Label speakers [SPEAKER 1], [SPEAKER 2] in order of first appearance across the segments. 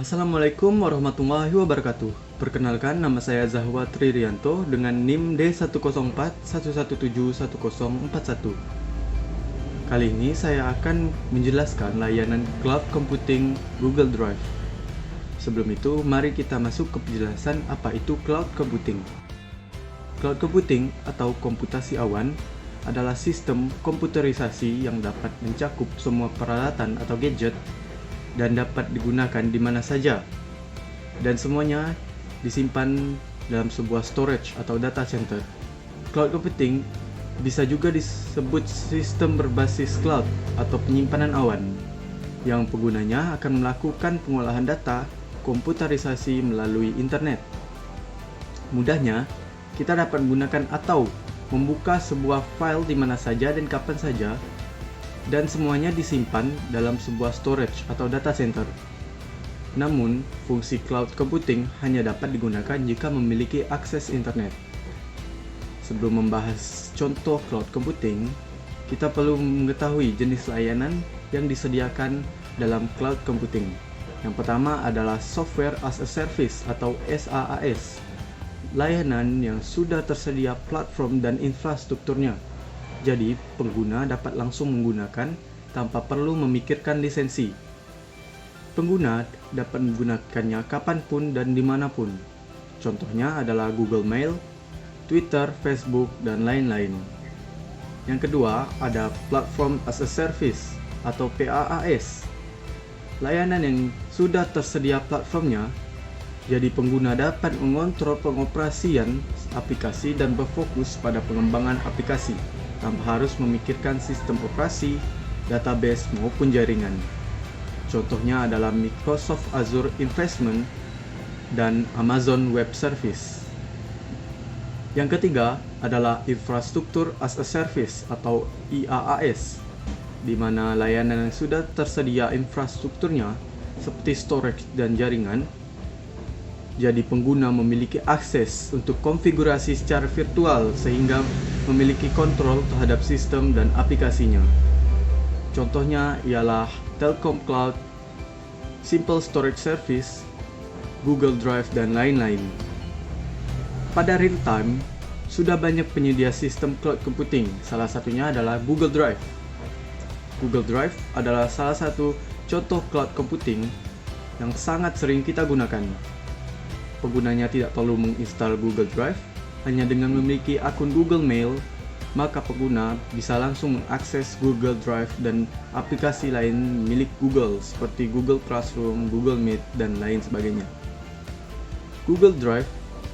[SPEAKER 1] Assalamualaikum warahmatullahi wabarakatuh. Perkenalkan, nama saya Zahwa Tririanto dengan NIM D10411711041. Kali ini saya akan menjelaskan layanan cloud computing Google Drive. Sebelum itu, mari kita masuk ke penjelasan apa itu cloud computing. Cloud computing atau komputasi awan adalah sistem komputerisasi yang dapat mencakup semua peralatan atau gadget dan dapat digunakan di mana saja, dan semuanya disimpan dalam sebuah storage atau data center. Cloud computing bisa juga disebut sistem berbasis cloud atau penyimpanan awan, yang penggunanya akan melakukan pengolahan data komputerisasi melalui internet. Mudahnya, kita dapat menggunakan atau membuka sebuah file di mana saja dan kapan saja, dan semuanya disimpan dalam sebuah storage atau data center. Namun, fungsi cloud computing hanya dapat digunakan jika memiliki akses internet. Sebelum membahas contoh cloud computing, kita perlu mengetahui jenis layanan yang disediakan dalam cloud computing. Yang pertama adalah Software as a Service atau SaaS, layanan yang sudah tersedia platform dan infrastrukturnya. Jadi, pengguna dapat langsung menggunakan tanpa perlu memikirkan lisensi. Pengguna dapat menggunakannya kapanpun dan dimanapun. Contohnya adalah Google Mail, Twitter, Facebook, dan lain-lain. Yang kedua, ada Platform as a Service atau PaaS. Layanan yang sudah tersedia platformnya, jadi pengguna dapat mengontrol pengoperasian aplikasi dan berfokus pada pengembangan aplikasi tanpa harus memikirkan sistem operasi, database, maupun jaringan. Contohnya adalah Microsoft Azure Investment dan Amazon Web Service. Yang ketiga adalah Infrastructure as a Service atau IaaS, di mana layanan yang sudah tersedia infrastrukturnya seperti storage dan jaringan, jadi pengguna memiliki akses untuk konfigurasi secara virtual sehingga memiliki kontrol terhadap sistem dan aplikasinya. Contohnya ialah Telkom Cloud, Simple Storage Service, Google Drive, dan lain-lain. Pada real time, sudah banyak penyedia sistem cloud computing, salah satunya adalah Google Drive. Google Drive adalah salah satu contoh cloud computing yang sangat sering kita gunakan. Penggunanya tidak perlu menginstal Google Drive, hanya dengan memiliki akun Google Mail, maka pengguna bisa langsung mengakses Google Drive dan aplikasi lain milik Google seperti Google Classroom, Google Meet, dan lain sebagainya. Google Drive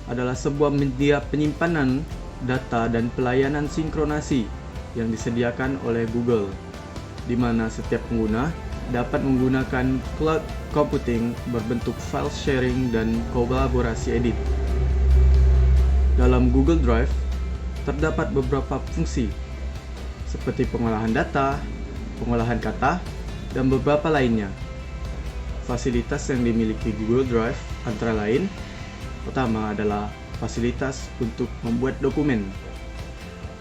[SPEAKER 1] adalah sebuah media penyimpanan data dan pelayanan sinkronasi yang disediakan oleh Google, di mana setiap pengguna dapat menggunakan cloud computing berbentuk file sharing dan kolaborasi edit. Dalam Google Drive, terdapat beberapa fungsi, seperti pengolahan data, pengolahan kata, dan beberapa lainnya. Fasilitas yang dimiliki Google Drive antara lain, pertama adalah fasilitas untuk membuat dokumen.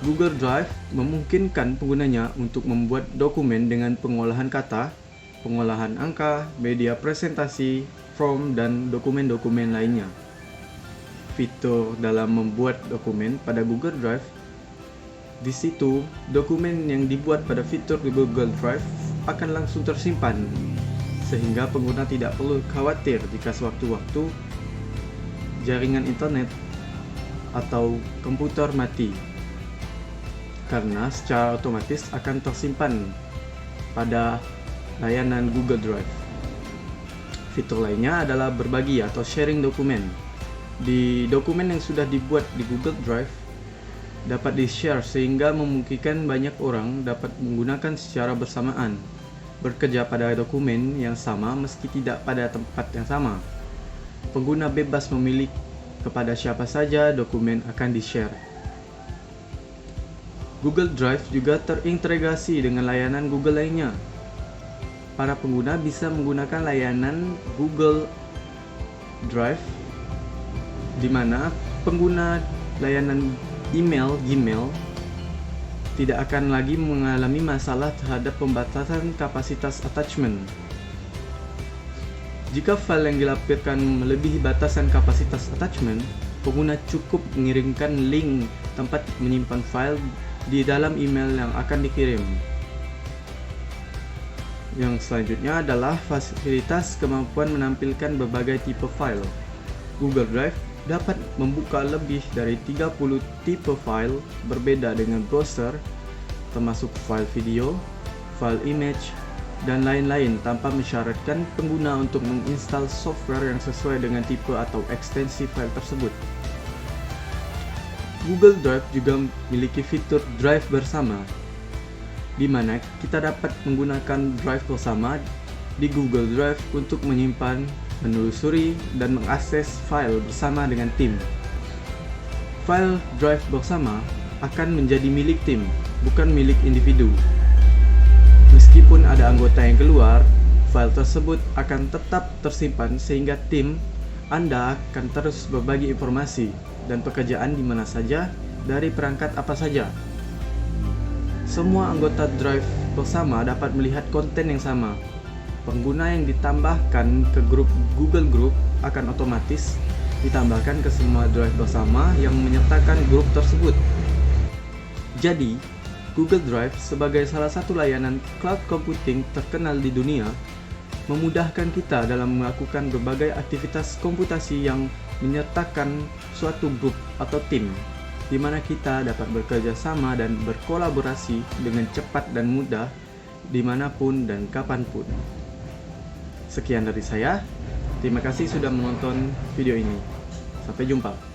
[SPEAKER 1] Google Drive memungkinkan penggunanya untuk membuat dokumen dengan pengolahan kata, pengolahan angka, media presentasi, form, dan dokumen-dokumen lainnya. Fitur dalam membuat dokumen pada Google Drive, di situ dokumen yang dibuat pada fitur di Google Drive akan langsung tersimpan, sehingga pengguna tidak perlu khawatir jika sewaktu-waktu jaringan internet atau komputer mati, karena secara otomatis akan tersimpan pada layanan Google Drive. Fitur lainnya adalah berbagi atau sharing dokumen. Di dokumen yang sudah dibuat di Google Drive dapat di-share sehingga memungkinkan banyak orang dapat menggunakan secara bersamaan, bekerja pada dokumen yang sama meski tidak pada tempat yang sama. Pengguna bebas memilih kepada siapa saja dokumen akan di-share. Google Drive juga terintegrasi dengan layanan Google lainnya. Para pengguna bisa menggunakan layanan Google Drive, di mana pengguna layanan email Gmail tidak akan lagi mengalami masalah terhadap pembatasan kapasitas attachment. Jika file yang dilampirkan melebihi batasan kapasitas attachment, pengguna cukup mengirimkan link tempat menyimpan file di dalam email yang akan dikirim. Yang selanjutnya adalah fasilitas kemampuan menampilkan berbagai tipe file. Google Drive dapat membuka lebih dari 30 tipe file berbeda dengan browser, termasuk file video, file image, dan lain-lain tanpa mensyaratkan pengguna untuk menginstal software yang sesuai dengan tipe atau ekstensi file tersebut. Google Drive juga memiliki fitur Drive bersama, di mana kita dapat menggunakan Drive bersama di Google Drive untuk menyimpan, menelusuri, dan mengakses file bersama dengan tim. File Drive bersama akan menjadi milik tim, bukan milik individu. Meskipun ada anggota yang keluar, file tersebut akan tetap tersimpan sehingga tim Anda akan terus berbagi informasi dan pekerjaan di mana saja dari perangkat apa saja. Semua anggota Drive bersama dapat melihat konten yang sama. Pengguna yang ditambahkan ke grup Google Group akan otomatis ditambahkan ke semua Drive bersama yang menyertakan grup tersebut. Jadi, Google Drive sebagai salah satu layanan cloud computing terkenal di dunia memudahkan kita dalam melakukan berbagai aktivitas komputasi yang menyertakan suatu grup atau tim, di mana kita dapat bekerja sama dan berkolaborasi dengan cepat dan mudah dimanapun dan kapanpun. Sekian dari saya, terima kasih sudah menonton video ini. Sampai jumpa.